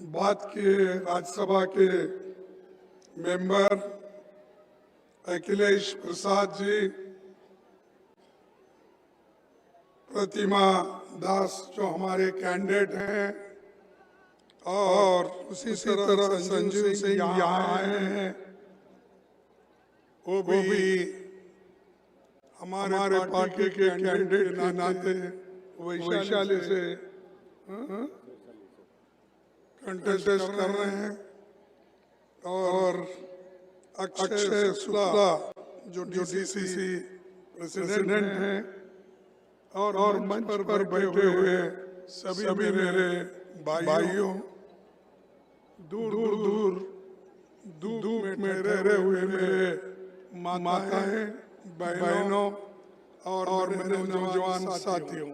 बात किए राज्यसभा के मेंबर अखिलेश प्रसाद जी, प्रतिमा दास जो हमारे कैंडिडेट हैं, और उसी तरह संजीव सिंह यहाँ आए हैं, वो भी हमारे पार्टी के कैंडिडेट के नाते वैशाली से कंटेस्ट कर रहे हैं। और अक्षय शुक्ला जो डीसीसी प्रेसिडेंट हैं, और मंच पर बैठे हुए सभी मेरे भाइयों, दूर दूर में ठहरे हुए मेरे माताएं, बहनों और मेरे नौजवान साथियों,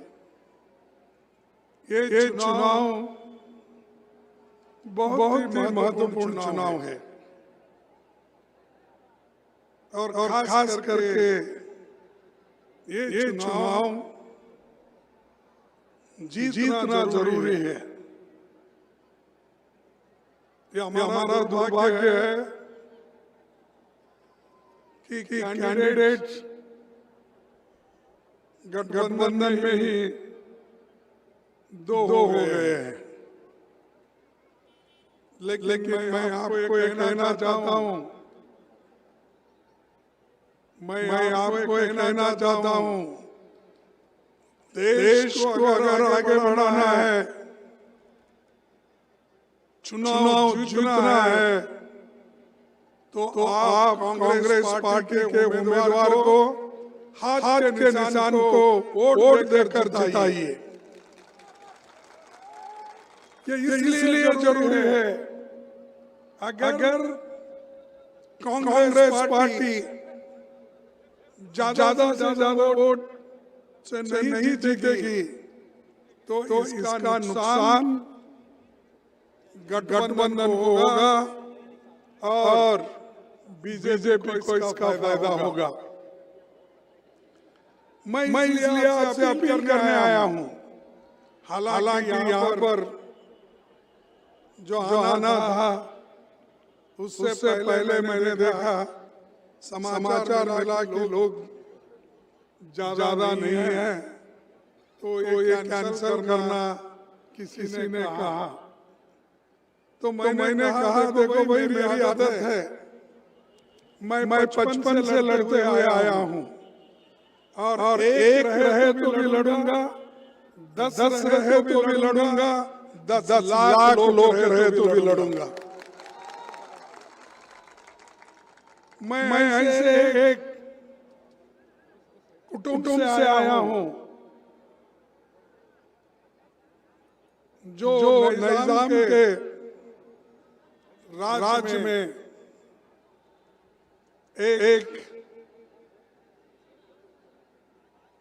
ये चुनाव बहुत ही महत्वपूर्ण चुनाव है। और खास करके ये चुनाव जीतना जरूरी है। ये हमारा दुर्भाग्य है कि कैंडिडेट गठबंधन में ही दो हो गए हैं। लेकिन मैं आपको ये कहना चाहता हूं, मैं आपको ये कहना चाहता हूं, देश को अगर आगे बढ़ाना है, चुनाव जीतना है, तो आप कांग्रेस पार्टी के उम्मीदवार को हाथ के निशान को वोट देकर जिताइए। ये इसलिए जरूरी है, अगर कांग्रेस पार्टी ज्यादा से ज्यादा वोट से नहीं जीतेगी तो इसका नुकसान गठबंधन को होगा और बीजेपी को इसका फायदा होगा। मैं इसलिए आपसे अपील करने आया हूं। हालांकि यहाँ पर जो आना था उससे पहले मैंने देखा समाचार मिला कि लोग ज्यादा नहीं है, तो ये कैंसिल करना किसी ने कहा। तो मैंने कहा देखो भाई, मेरी आदत है, मैं 55 से लड़ते हुए आया हूं, और एक रहे तो भी लड़ूंगा, 10 रहे तो भी लड़ूंगा, 10 लाख लोग रहे तो भी लड़ूंगा। मैं ऐसे एक कुटुंब से आया हूं जो निजाम के राज में एक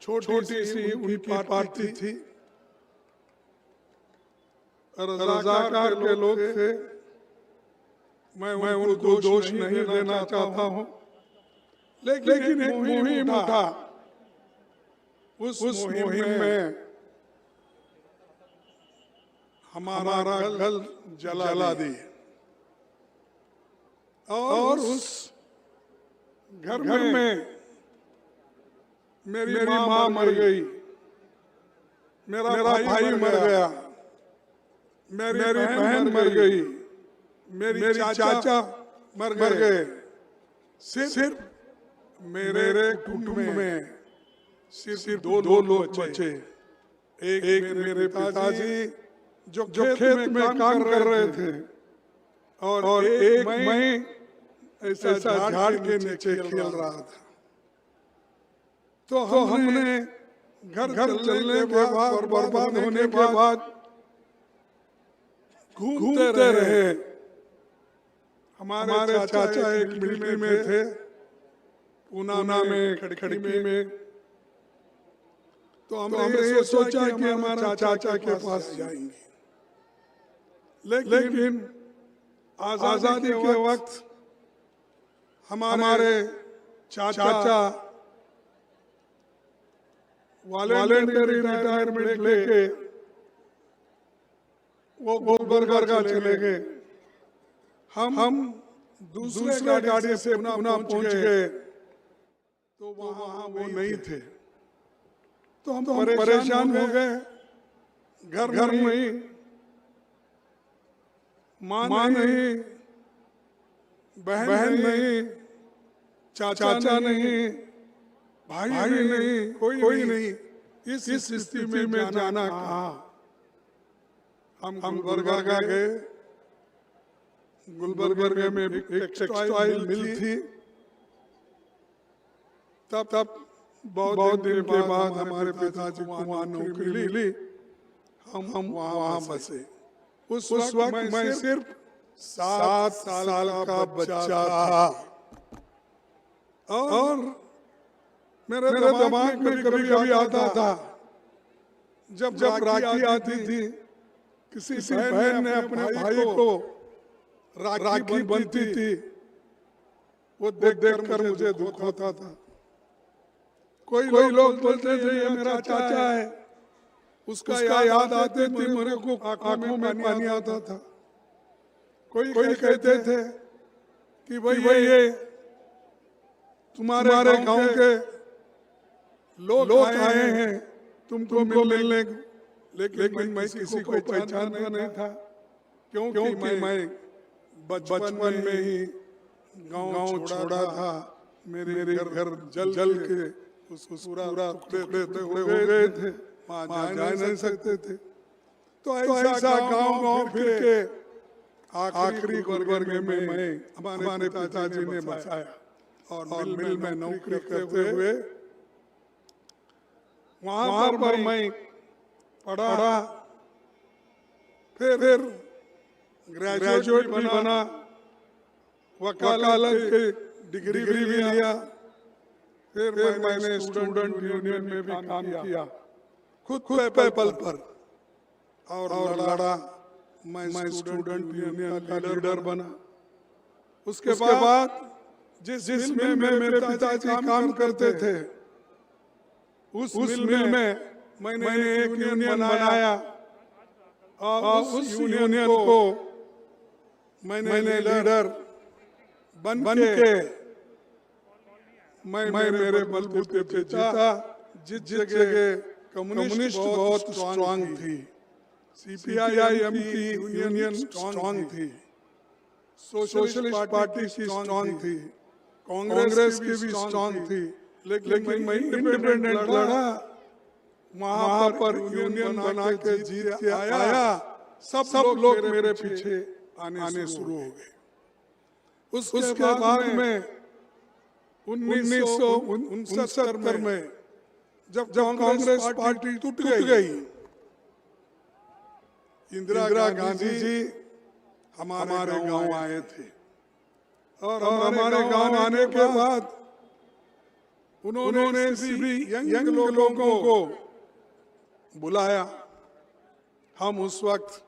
छोटी सी उनकी पार्टी थी, रज़ाकार के लोग थे। मैं उनको दोष नहीं देना चाहता हूं, लेकिन एक मुहिम उठा, उस मुहिम में हमारा गल जला दी, और उस घर में मेरी माँ मर गई, मेरा भाई मर गया, मेरी बहन मर गई, मेरी चाचा मर गए। सिर्फ मेरे कुटुंब में सिर्फ दो लोग बचे। एक मेरे पिताजी जो खेत में काम कर रहे थे, और एक मैं ऐसा झाड़ के नीचे खेल रहा था। तो हमने घर चलने के बाद और बर्बाद होने के बाद घूमते रहे। हमारे चाचा एक मिलिट्री में थे, पूना में, खड़खड़ी में। तो हमने ये सोचा कि हमारा चाचा के पास जाएंगे, लेकिन आजादी के वक्त हमारे चाचा वॉलंटरी रिटायरमेंट लेके वो गुलबर्गा चले गए। हम दूसरे गाड़ी से पुनः पहुंच गए तो वहां वो नहीं थे। तो हम परेशान हो गए। घर में ही माँ नहीं, बहन नहीं, चाचा नहीं, भाई नहीं, कोई नहीं। इस स्थिति में जाना कहाँ। हम गुलबर्गा गए। गुलबर्गा में एक टेक्सटाइल मिल थी। तब बहुत दिन के बाद हमारे पिताजी को वहाँ नौकरी मिली। हम वहाँ बसे। उस वक्त मैं सिर्फ 7 साल का बच्चा था और मेरे दिमाग में कभी आता था जब राखी आती थी, किसी बहन ने अपने भाई को राखी बनती थी, वो देख कर मुझे दुख होता था। कोई लोग बोलते थे ये मेरा चाचा है, उसका याद आते थे, मेरे को आंखों में पानी आता था। कोई कहते थे कि भाई ये तुम्हारे गांव के लोग आए हैं तुमको मिलने। लेकिन मैं किसी को पहचानता नहीं था, क्योंकि मैं बचपन में ही गांव छोड़ा था। मेरे घर जल के पूरा टुकड़े हो गए थे, वहाँ जा नहीं सकते थे। तो ऐसा गांव फिर के आखिरी गुलबर्गा में मैं हमारे पिताजी ने बसाया और मिल में नौकरी करते हुए वहाँ पर मैं पढ़ा। फिर ग्रेजुएट भी बना, वकालत की डिग्री भी लिया। फिर मैंने स्टूडेंट यूनियन में भी काम किया, खुद पे पल पर और लड़ा। मैं स्टूडेंट यूनियन का लीडर बना। उसके बाद जिस मिल में मेरे पिताजी काम करते थे, उस मिल में मैंने एक यूनियन बनाया और उस यूनियन को मैंने लीडर बन के मैं मेरे बलबूते पे जीता। जिस जगह कम्युनिस्ट बहुत स्ट्रांग थी, CPI-M की यूनियन स्ट्रांग थी, सोशलिस्ट पार्टी की स्ट्रांग थी, कांग्रेस की भी स्ट्रांग थी। लेकिन मैं इंडिपेंडेंट लड़ा। वहां पर यूनियन बना के जीत के आया। सब लोग मेरे पीछे आने शुरू हो गए। उसके बाद में 1969 में जब कांग्रेस पार्टी टूट गई, इंदिरा गांधी जी हमारे गांव आए थे और हमारे गांव आने के बाद उन्होंने सभी यंग लोगों को बुलाया। हम उस वक्त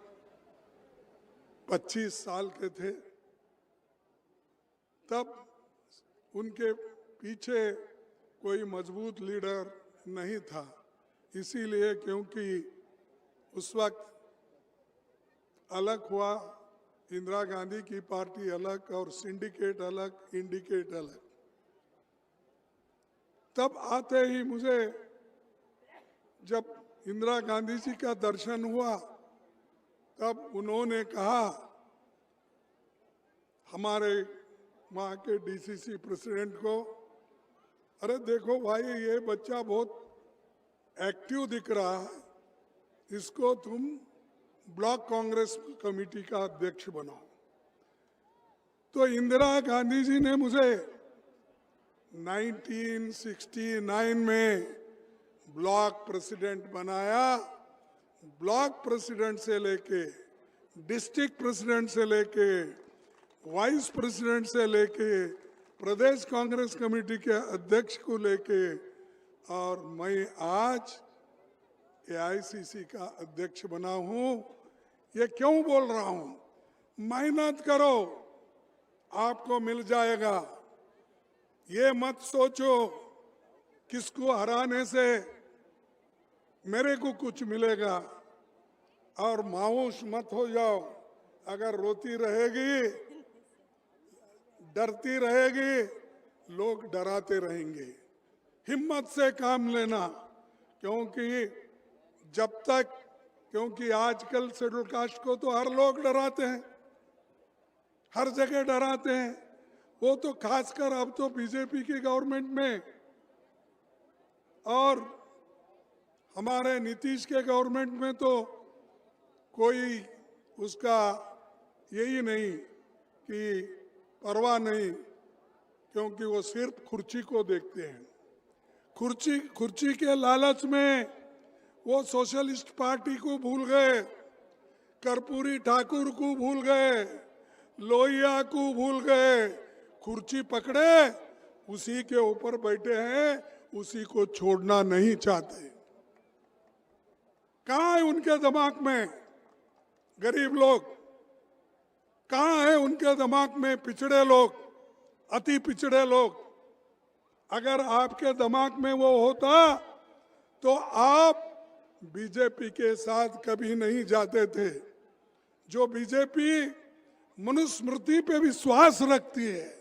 25 साल के थे। तब उनके पीछे कोई मजबूत लीडर नहीं था, इसीलिए क्योंकि उस वक्त अलग हुआ, इंदिरा गांधी की पार्टी अलग और सिंडिकेट अलग, इंडिकेट अलग। तब आते ही मुझे जब इंदिरा गांधी जी का दर्शन हुआ, तब उन्होंने कहा हमारे वहाँ के DCC प्रेसिडेंट को, अरे देखो भाई ये बच्चा बहुत एक्टिव दिख रहा है, इसको तुम ब्लॉक कांग्रेस कमेटी का अध्यक्ष बनाओ। तो इंदिरा गांधी जी ने मुझे 1969 में ब्लॉक प्रेसिडेंट बनाया। ब्लॉक प्रेसिडेंट से लेके डिस्ट्रिक्ट प्रेसिडेंट से लेके वाइस प्रेसिडेंट से लेके प्रदेश कांग्रेस कमेटी के अध्यक्ष को लेके और मैं आज AICC का अध्यक्ष बना हूं। ये क्यों बोल रहा हूं? मेहनत करो, आपको मिल जाएगा। ये मत सोचो किसको हराने से मेरे को कुछ मिलेगा। और मायूस मत हो जाओ। अगर रोती रहेगी, डरती रहेगी, लोग डराते रहेंगे। हिम्मत से काम लेना, क्योंकि जब तक, क्योंकि आजकल शेड्यूल कास्ट को तो हर लोग डराते हैं, हर जगह डराते हैं। वो तो खासकर अब तो बीजेपी की गवर्नमेंट में और हमारे नीतीश के गवर्नमेंट में तो कोई उसका यही नहीं कि परवाह नहीं, क्योंकि वो सिर्फ कुर्सी को देखते हैं। कुर्सी के लालच में वो सोशलिस्ट पार्टी को भूल गए, कर्पूरी ठाकुर को भूल गए, लोहिया को भूल गए। कुर्सी पकड़े, उसी के ऊपर बैठे हैं, उसी को छोड़ना नहीं चाहते। कहाँ है उनके दिमाग में गरीब लोग? कहाँ है उनके दिमाग में पिछड़े लोग, अति पिछड़े लोग? अगर आपके दिमाग में वो होता तो आप बीजेपी के साथ कभी नहीं जाते थे। जो बीजेपी मनुस्मृति पे विश्वास रखती है,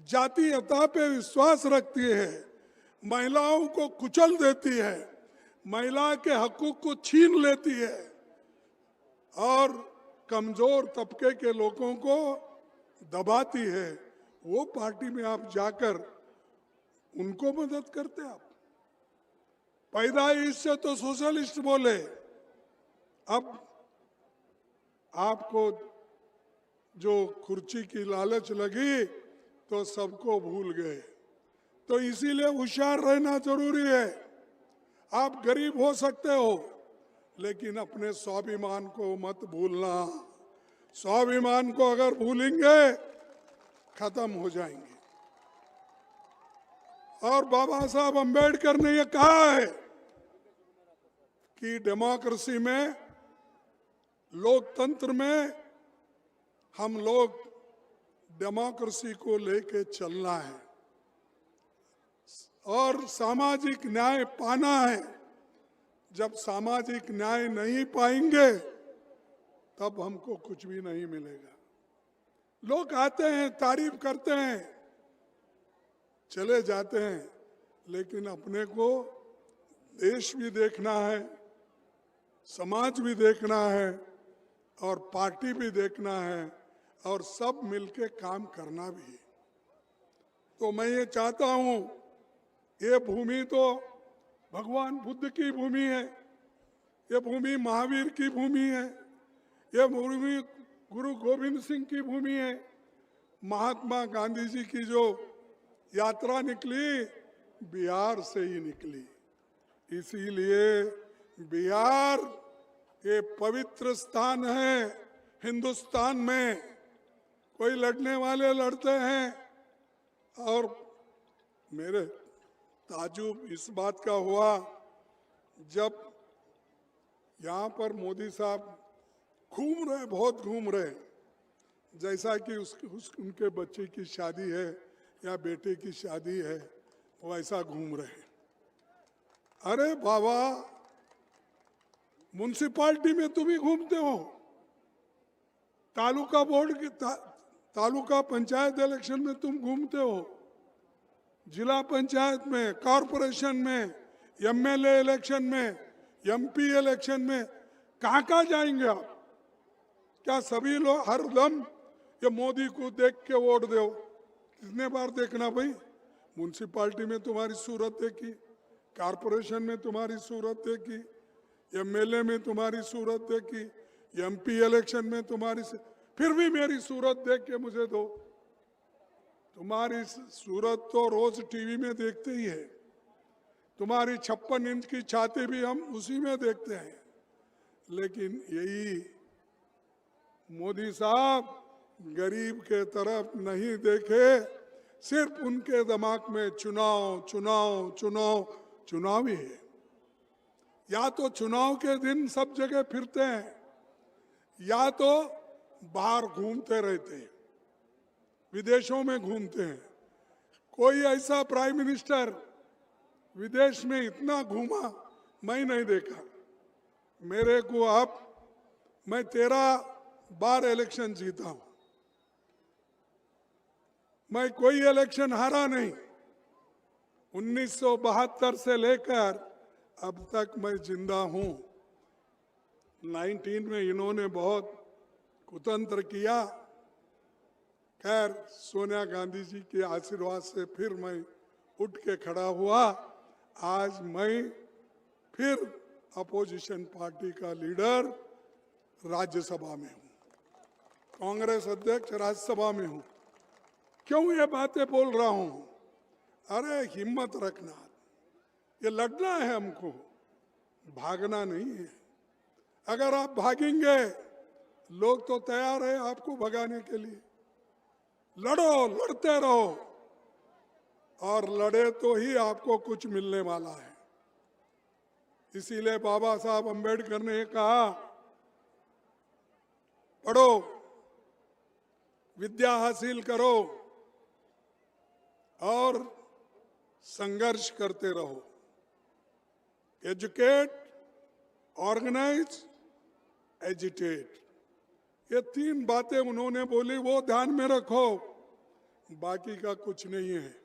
जातीयता पे विश्वास रखती है, महिलाओं को कुचल देती है, महिला के हकूक को छीन लेती है और कमजोर तबके के लोगों को दबाती है, वो पार्टी में आप जाकर उनको मदद करते। आप पैदाइश से तो सोशलिस्ट बोले, अब आपको जो कुर्सी की लालच लगी तो सबको भूल गए। तो इसीलिए होशियार रहना जरूरी है। आप गरीब हो सकते हो, लेकिन अपने स्वाभिमान को मत भूलना। स्वाभिमान को अगर भूलेंगे खत्म हो जाएंगे। और बाबा साहब अंबेडकर ने यह कहा है कि डेमोक्रेसी में, लोकतंत्र में हम लोग डेमोक्रेसी को लेके चलना है और सामाजिक न्याय पाना है। जब सामाजिक न्याय नहीं पाएंगे तब हमको कुछ भी नहीं मिलेगा। लोग आते हैं, तारीफ करते हैं, चले जाते हैं, लेकिन अपने को देश भी देखना है, समाज भी देखना है और पार्टी भी देखना है और सब मिलके काम करना भी। तो मैं ये चाहता हूं, ये भूमि तो भगवान बुद्ध की भूमि है, ये भूमि महावीर की भूमि है, ये भूमि गुरु गोविंद सिंह की भूमि है। महात्मा गांधी जी की जो यात्रा निकली बिहार से ही निकली, इसीलिए बिहार ये पवित्र स्थान है हिंदुस्तान में। कोई लड़ने वाले लड़ते हैं और मेरे ताजुब इस बात का हुआ जब यहाँ पर मोदी साहब घूम रहे, बहुत घूम रहे, जैसा कि उनके बच्चे की शादी है या बेटे की शादी है वैसा घूम रहे। अरे बाबा, म्युनिसिपालिटी में तुम ही घूमते हो, तालुका बोर्ड की तालुका पंचायत इलेक्शन में तुम घूमते हो, जिला पंचायत में, कॉरपोरेशन में, एमएलए इलेक्शन में, एमपी इलेक्शन में, कहाँ कहाँ जाएंगे आप? क्या सभी लोग हर दम ये मोदी को देख के वोट दो? कितने बार देखना भाई? म्युनिसिपालिटी में तुम्हारी सूरत देखी, कॉरपोरेशन में तुम्हारी सूरत देखी, एमएलए में तुम्हारी सूरत देखी, एमपी इलेक्शन में तुम्हारी, फिर भी मेरी सूरत देख के मुझे दो। तुम्हारी सूरत तो रोज टीवी में देखते ही है, तुम्हारी 56 इंच की छाती भी हम उसी में देखते हैं। लेकिन यही मोदी साहब गरीब के तरफ नहीं देखे, सिर्फ उनके दिमाग में चुनाव चुनाव चुनाव चुनाव ही है। या तो चुनाव के दिन सब जगह फिरते हैं, या तो बाहर घूमते रहते हैं, विदेशों में घूमते हैं। कोई ऐसा प्राइम मिनिस्टर विदेश में इतना घूमा मैं नहीं देखा। मेरे को अब मैं 13 बार इलेक्शन जीता हूं, मैं कोई इलेक्शन हारा नहीं। 1972 से लेकर अब तक मैं जिंदा हूं। 19 में इन्होंने बहुत कुतंत्र किया, खैर सोनिया गांधी जी के आशीर्वाद से फिर मैं उठ के खड़ा हुआ। आज मैं फिर अपोजिशन पार्टी का लीडर राज्यसभा में हूं, कांग्रेस अध्यक्ष राज्यसभा में हूं। क्यों ये बातें बोल रहा हूं? अरे हिम्मत रखना, ये लड़ना है हमको, भागना नहीं है। अगर आप भागेंगे, लोग तो तैयार है आपको भगाने के लिए। लड़ो, लड़ते रहो, और लड़े तो ही आपको कुछ मिलने वाला है। इसीलिए बाबा साहब अंबेडकर ने कहा, पढ़ो, विद्या हासिल करो और संघर्ष करते रहो। एजुकेट, ऑर्गेनाइज, एजिटेट, ये 3 बातें उन्होंने बोली, वो ध्यान में रखो, बाकी का कुछ नहीं है।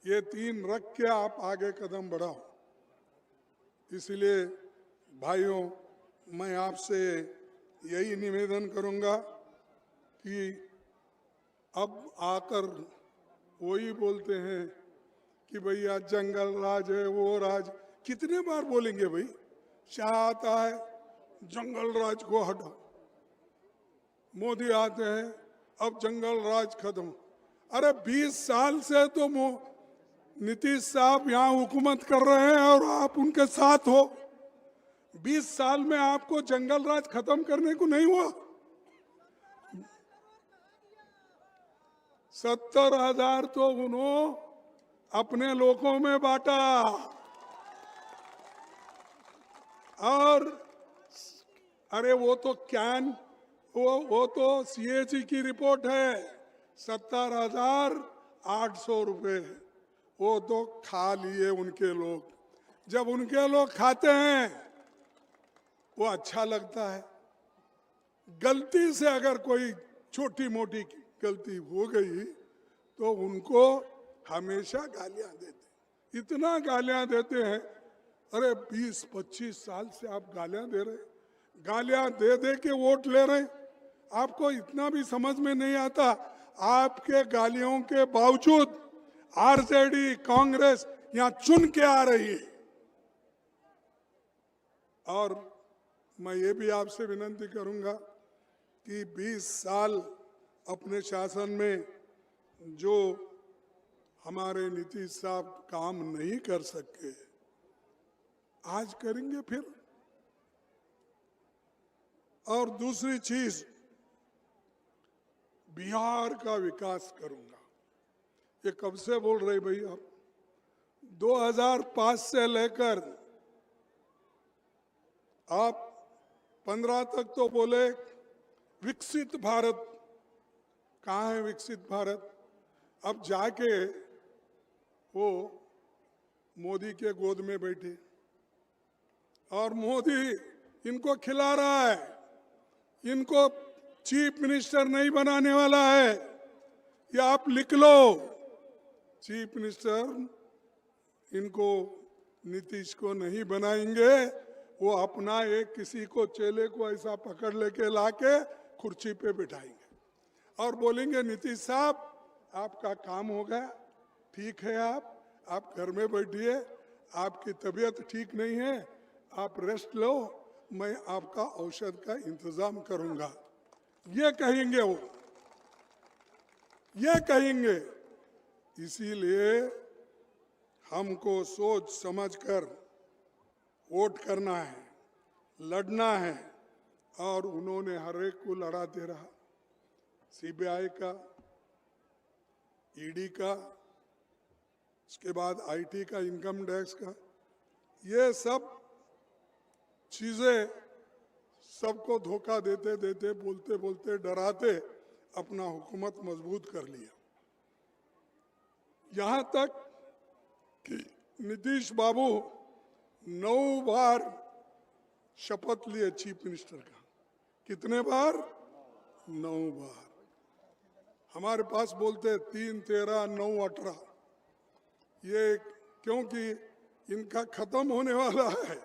ये 3 रख के आप आगे कदम बढ़ाओ। इसलिए भाइयों, मैं आपसे यही निवेदन करूंगा कि अब आकर वही बोलते हैं कि भैया जंगल राज है, वो राज, कितने बार बोलेंगे भाई? शाह आता है, जंगल राज को हटाओ, मोदी आते हैं, अब जंगल राज खत्म। अरे 20 साल से तो नीतीश साहब यहाँ हुकूमत कर रहे हैं और आप उनके साथ हो। 20 साल में आपको जंगल राज खत्म करने को नहीं हुआ? 70,000 तो उन्होंने अपने लोगों में बांटा, और अरे वो तो वो तो CAG की रिपोर्ट है, 70,800 रुपए वो तो खा लिए उनके लोग। जब उनके लोग खाते हैं वो अच्छा लगता है। गलती से अगर कोई छोटी मोटी गलती हो गई तो उनको हमेशा गालियां देते, इतना गालियां देते हैं। अरे 20-25 साल से आप गालियां दे रहे, गालियां दे दे के वोट ले रहे। आपको इतना भी समझ में नहीं आता, आपके गालियों के बावजूद आरजेडी, कांग्रेस यहां चुन के आ रही है। और मैं ये भी आपसे विनती करूंगा कि 20 साल अपने शासन में जो हमारे नीतीश साहब काम नहीं कर सके, आज करेंगे फिर। और दूसरी चीज, बिहार का विकास करूंगा। ये कब से बोल रहे भाई आप? 2005 से लेकर आप 15 तक तो बोले विकसित भारत। कहाँ है विकसित भारत? अब जाके वो मोदी के गोद में बैठे और मोदी इनको खिला रहा है। इनको चीफ मिनिस्टर नहीं बनाने वाला है, ये आप लिख लो। चीफ मिनिस्टर इनको नीतीश को नहीं बनाएंगे, वो अपना एक किसी को चेले को ऐसा पकड़ लेके लाके कुर्सी पे बिठाएंगे और बोलेंगे नीतीश साहब आपका काम हो गया, ठीक है, आप घर में बैठिए, आपकी तबीयत ठीक नहीं है, आप रेस्ट लो, मैं आपका औषध का इंतजाम करूंगा। ये कहेंगे वो, ये कहेंगे। इसीलिए हमको सोच समझकर वोट करना है, लड़ना है। और उन्होंने हर एक को लड़ाते रहा, CBI का, ED का, उसके बाद IT का, इनकम टैक्स का, ये सब चीजें सबको धोखा देते देते, बोलते बोलते, डराते अपना हुकूमत मजबूत कर लिया। यहां तक कि नीतीश बाबू 9 बार शपथ लिए चीफ मिनिस्टर का। कितने बार? 9 बार। हमारे पास बोलते 3, 13, 9, 18, ये क्योंकि इनका खत्म होने वाला है।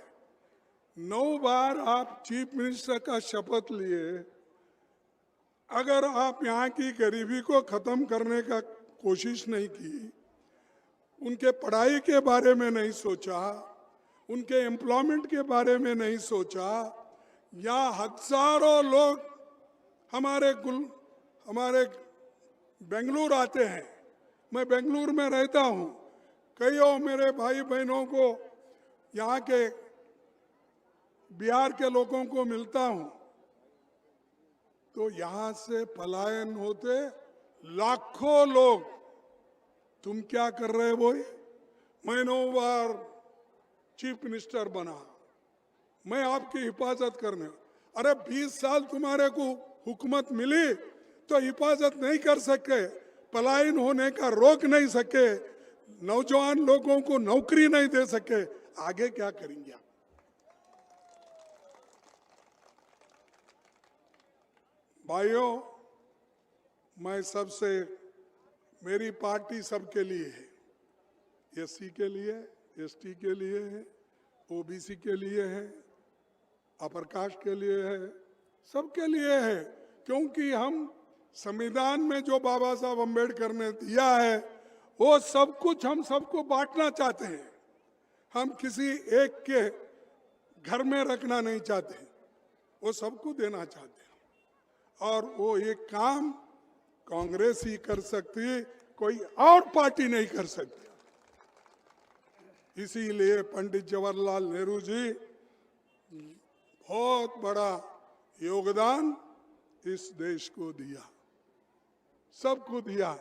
9 बार आप चीफ मिनिस्टर का शपथ लिए, अगर आप यहाँ की गरीबी को खत्म करने का कोशिश नहीं की, उनके पढ़ाई के बारे में नहीं सोचा, उनके एम्प्लॉयमेंट के बारे में नहीं सोचा, या हजारों लोग हमारे बेंगलुरु आते हैं, मैं बेंगलुरु में रहता हूँ, कईयों मेरे भाई बहनों को, यहाँ के बिहार के लोगों को मिलता हूँ, तो यहाँ से पलायन होते लाखों लोग। तुम क्या कर रहे हो? मैं 9 बार चीफ मिनिस्टर बना, मैं आपकी हिफाजत करने। अरे 20 साल तुम्हारे को हुकूमत मिली तो हिफाजत नहीं कर सके, पलायन होने का रोक नहीं सके, नौजवान लोगों को नौकरी नहीं दे सके, आगे क्या करेंगे आप? भाइयों, मैं सबसे, मेरी पार्टी सबके लिए है, एससी के लिए, एसटी के लिए है, ओबीसी के लिए है, अपर कास्ट के लिए है, सबके लिए है। क्योंकि हम संविधान में जो बाबा साहब अम्बेडकर ने दिया है वो सब कुछ हम सबको बांटना चाहते हैं। हम किसी एक के घर में रखना नहीं चाहते, वो सबको देना चाहते हैं। और वो एक काम कांग्रेस ही कर सकती है, कोई और पार्टी नहीं कर सकती। इसीलिए पंडित जवाहरलाल नेहरू जी बहुत बड़ा योगदान इस देश को दिया, सबको दिया।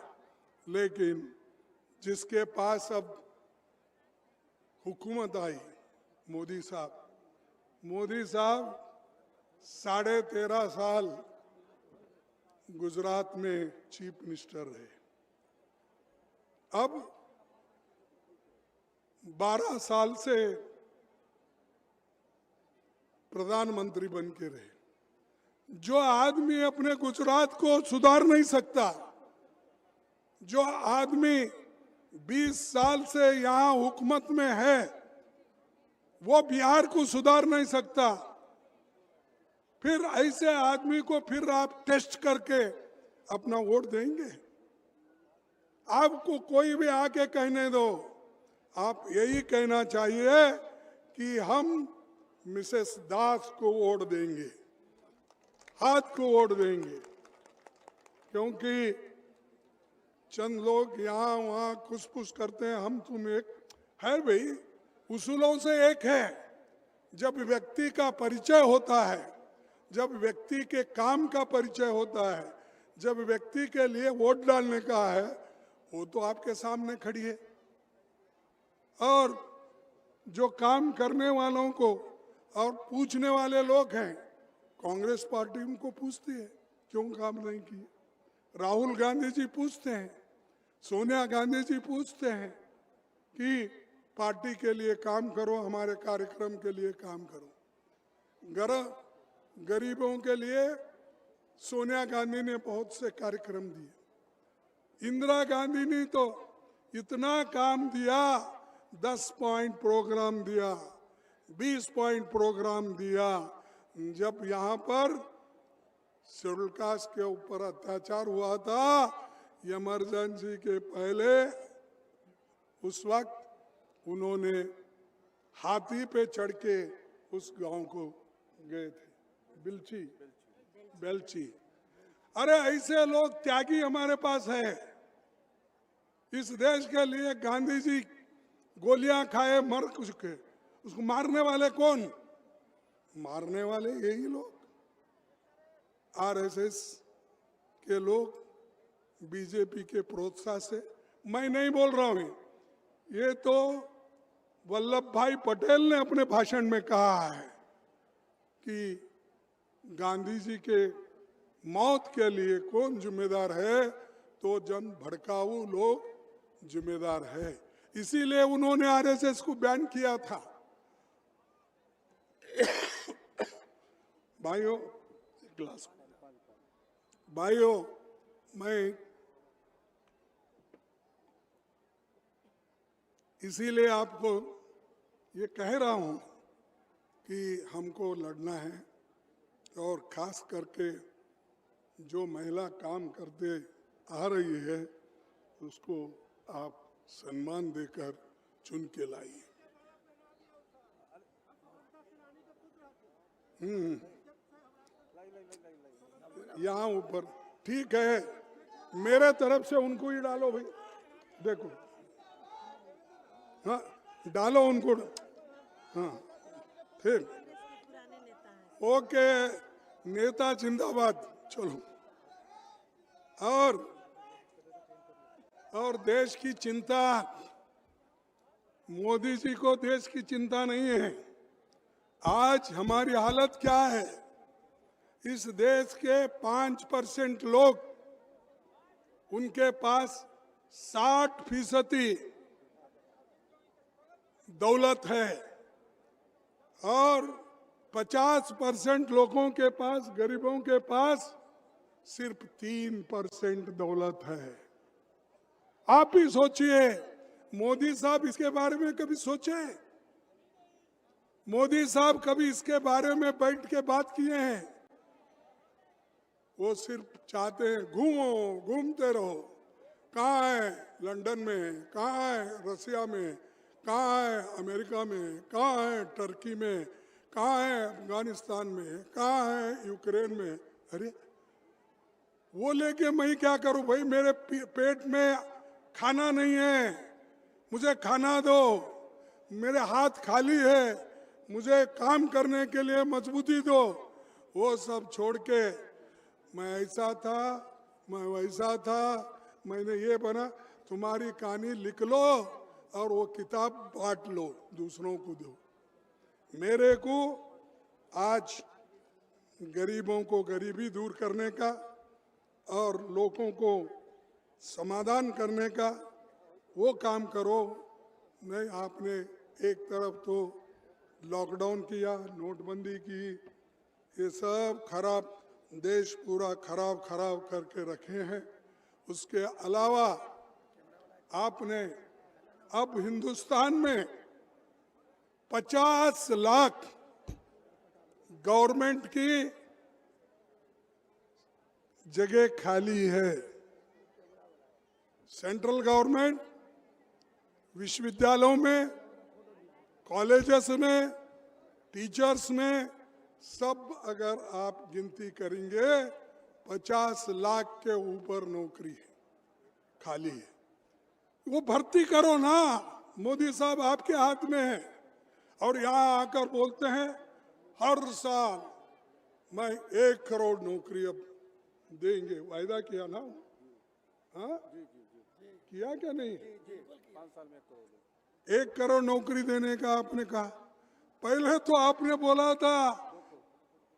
लेकिन जिसके पास अब हुकूमत आई, मोदी साहब 13.5 साल गुजरात में चीफ मिनिस्टर रहे, अब 12 साल से प्रधानमंत्री बन के रहे। जो आदमी अपने गुजरात को सुधार नहीं सकता, जो आदमी 20 साल से यहाँ हुकूमत में है, वो बिहार को सुधार नहीं सकता, फिर ऐसे आदमी को फिर आप टेस्ट करके अपना वोट देंगे? आपको कोई भी आके कहने दो, आप यही कहना चाहिए कि हम मिसेस दास को वोट देंगे, हाथ को वोट देंगे। क्योंकि चंद लोग यहाँ वहाँ खुसफुस करते हैं, हम तुम एक है भाई, उसूलों से एक है। जब व्यक्ति का परिचय होता है, जब व्यक्ति के काम का परिचय होता है, जब व्यक्ति के लिए वोट डालने का है, वो तो आपके सामने खड़ी है। और जो काम करने वालों को और पूछने वाले लोग हैं, कांग्रेस पार्टी उनको पूछती है क्यों काम नहीं किए, राहुल गांधी जी पूछते हैं, सोनिया गांधी जी पूछते हैं कि पार्टी के लिए काम करो, हमारे कार्यक्रम के लिए काम करो। गरीबों के लिए सोनिया गांधी ने बहुत से कार्यक्रम दिए, इंदिरा गांधी ने तो इतना काम दिया, 10 पॉइंट प्रोग्राम दिया, 20 पॉइंट प्रोग्राम दिया। जब यहाँ पर शेड्यूल कास्ट के ऊपर अत्याचार हुआ था, इमरजेंसी के पहले, उस वक्त उन्होंने हाथी पे चढ़ के उस गांव को गए थे, बेलची। अरे ऐसे लोग त्यागी हमारे पास है। इस देश के लिए गांधी जी गोलियां खाए, मर चुके, उसको मारने वाले कौन? मारने वाले यही लोग, आरएसएस के लोग, बीजेपी के प्रोत्साहन से। मैं नहीं बोल रहा हूं, ये तो वल्लभ भाई पटेल ने अपने भाषण में कहा है कि गांधी जी के मौत के लिए कौन जिम्मेदार है? तो जन भड़काऊ लोग जिम्मेदार है। इसीलिए उन्होंने आरएसएस को बैन किया था। भाइयों, ग्लास। भाइयों, मैं इसीलिए आपको ये कह रहा हूं कि हमको लड़ना है, और खास करके जो महिला काम करते आ रही है उसको आप सम्मान देकर चुन के लाइए। यहाँ ऊपर ठीक है, मेरे तरफ से उनको ही डालो भाई, देखो, हाँ डालो उनको, हाँ फिर ओके, नेता जिंदाबाद। चलो, और देश की चिंता, मोदी जी को देश की चिंता नहीं है। आज हमारी हालत क्या है? इस देश के 5% लोग, उनके पास 60% दौलत है, और 50% लोगों के पास, गरीबों के पास सिर्फ 3% दौलत है। आप ही सोचिए, मोदी साहब इसके बारे में कभी सोचे? मोदी साहब कभी इसके बारे में बैठ के बात किए हैं? वो सिर्फ चाहते हैं घूमो, घूमते रहो। कहाँ है लंदन में, कहाँ है रसिया में, कहाँ है अमेरिका में, कहाँ है टर्की में, कहाँ है अफगानिस्तान में, कहाँ है यूक्रेन में। अरे वो लेके मैं क्या करूं भाई? मेरे पेट में खाना नहीं है, मुझे खाना दो। मेरे हाथ खाली है, मुझे काम करने के लिए मजबूती दो। वो सब छोड़ के मैं ऐसा था, मैं वैसा था, मैंने ये बना। तुम्हारी कहानी लिख लो और वो किताब बांट लो, दूसरों को दो। मेरे को आज गरीबों को गरीबी दूर करने का और लोगों को समाधान करने का वो काम करो। नहीं, आपने एक तरफ तो लॉकडाउन किया, नोटबंदी की, ये सब खराब, देश पूरा खराब करके रखे हैं। उसके अलावा आपने अब हिंदुस्तान में 50 लाख गवर्नमेंट की जगह खाली है। सेंट्रल गवर्नमेंट विश्वविद्यालयों में, कॉलेजेस में, टीचर्स में, सब अगर आप गिनती करेंगे 50 लाख के ऊपर नौकरी है, खाली है। वो भर्ती करो ना। मोदी साहब आपके हाथ में है। और यहाँ आकर बोलते हैं हर साल मैं 1 करोड़ नौकरी अब देंगे। वायदा किया ना? हाँ, किया क्या नहीं? 5 साल में 1 करोड़ 1 करोड़ नौकरी देने का आपने कहा। पहले तो आपने बोला था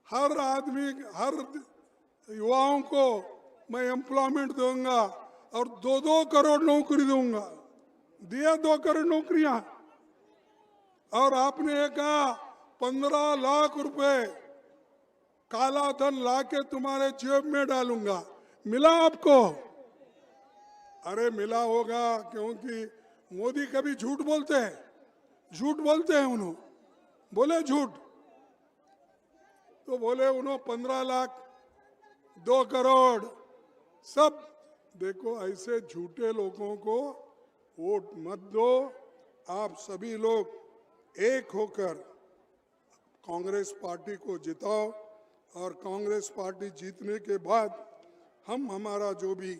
हर आदमी, हर युवाओं को मैं एम्प्लॉयमेंट दूंगा और 2-2 करोड़ नौकरी दूंगा। दिया 2 करोड़ नौकरियां। और आपने ये कहा 15 लाख रुपए काला धन लाके तुम्हारे जेब में डालूंगा। मिला आपको? अरे मिला होगा, क्योंकि मोदी कभी झूठ बोलते हैं? झूठ बोलते हैं उन्होंने? बोले झूठ तो बोले उन्होंने 15 लाख, 2 करोड़, सब। देखो, ऐसे झूठे लोगों को वोट मत दो। आप सभी लोग एक होकर कांग्रेस पार्टी को जिताओ, और कांग्रेस पार्टी जीतने के बाद हम हमारा जो भी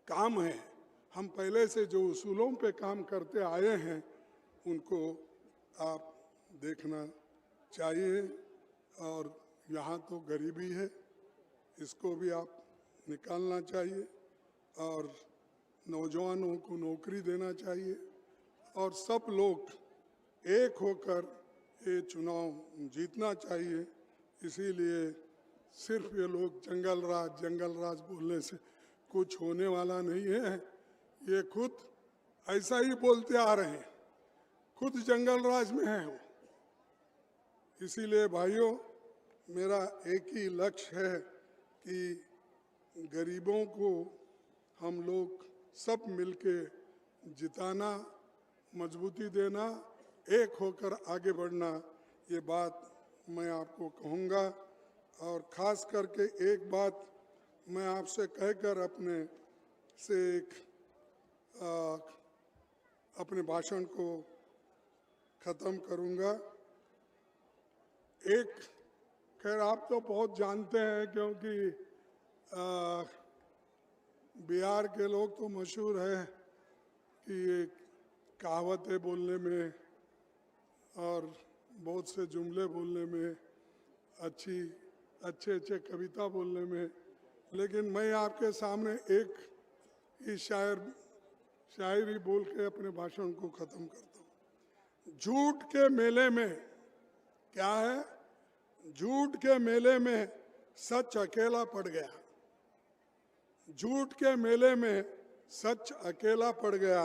काम है, हम पहले से जो उसूलों पे काम करते आए हैं, उनको आप देखना चाहिए। और यहाँ तो गरीबी है, इसको भी आप निकालना चाहिए, और नौजवानों को नौकरी देना चाहिए, और सब लोग एक होकर ये चुनाव जीतना चाहिए। इसीलिए सिर्फ ये लोग जंगल राज बोलने से कुछ होने वाला नहीं है। ये खुद ऐसा ही बोलते आ रहे हैं, खुद जंगल राज में है वो। इसीलिए भाइयों, मेरा एक ही लक्ष्य है कि गरीबों को हम लोग सब मिलके जिताना, मजबूती देना, एक होकर आगे बढ़ना, ये बात मैं आपको कहूँगा। और ख़ास करके एक बात मैं आपसे कहकर अपने भाषण को ख़त्म करूँगा। एक, खैर आप तो बहुत जानते हैं क्योंकि बिहार के लोग तो मशहूर है कि ये कहावतें बोलने में और बहुत से जुमले बोलने में, अच्छे कविता बोलने में, लेकिन मैं आपके सामने एक ही शायरी बोल के अपने भाषण को ख़त्म करता हूँ। झूठ के मेले में क्या है? झूठ के मेले में सच अकेला पड़ गया। झूठ के मेले में सच अकेला पड़ गया।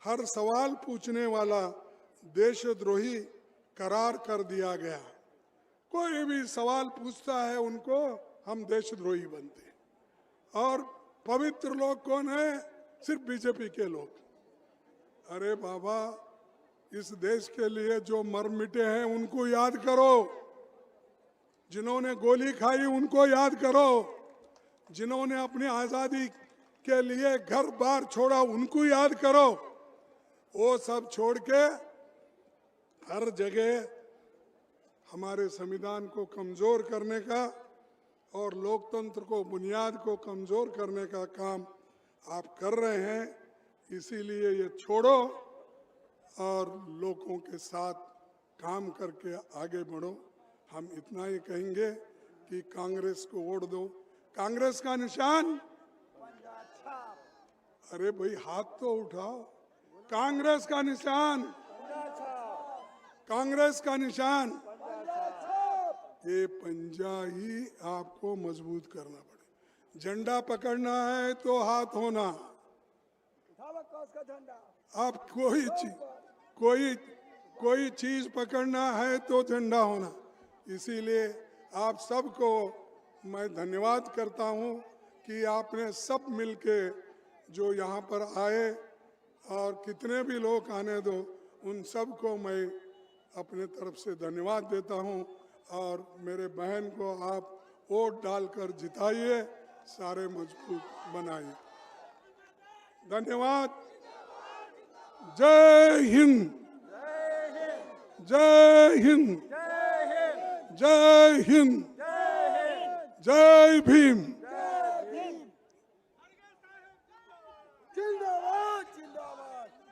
हर सवाल पूछने वाला देशद्रोही करार कर दिया गया। कोई भी सवाल पूछता है उनको हम देशद्रोही बनते हैं। और पवित्र लोग कौन है? सिर्फ बीजेपी के लोग। अरे बाबा, इस देश के लिए जो मर मिटे हैं उनको याद करो, जिन्होंने गोली खाई उनको याद करो, जिन्होंने अपनी आज़ादी के लिए घर बार छोड़ा उनको याद करो। वो सब छोड़ के हर जगह हमारे संविधान को कमज़ोर करने का और लोकतंत्र को, बुनियाद को कमज़ोर करने का काम आप कर रहे हैं। इसीलिए ये छोड़ो और लोगों के साथ काम करके आगे बढ़ो। हम इतना ही कहेंगे कि कांग्रेस को वोट दो। कांग्रेस का निशान, अरे भाई हाथ तो उठाओ। कांग्रेस का निशान, कांग्रेस का निशान, ये पंजा ही आपको मजबूत करना पड़े। झंडा पकड़ना है तो हाथ होना। आप कोई चीज पकड़ना है तो झंडा होना। इसीलिए आप सबको मैं धन्यवाद करता हूं कि आपने सब मिलके जो यहाँ पर आए, और कितने भी लोग आने दो, उन सब को मैं अपने तरफ से धन्यवाद देता हूं। और मेरे बहन को आप वोट डालकर जिताइए, सारे मजबूत बनाइए। धन्यवाद। जय हिंद, जय हिंद, जय हिंद, जय भीम।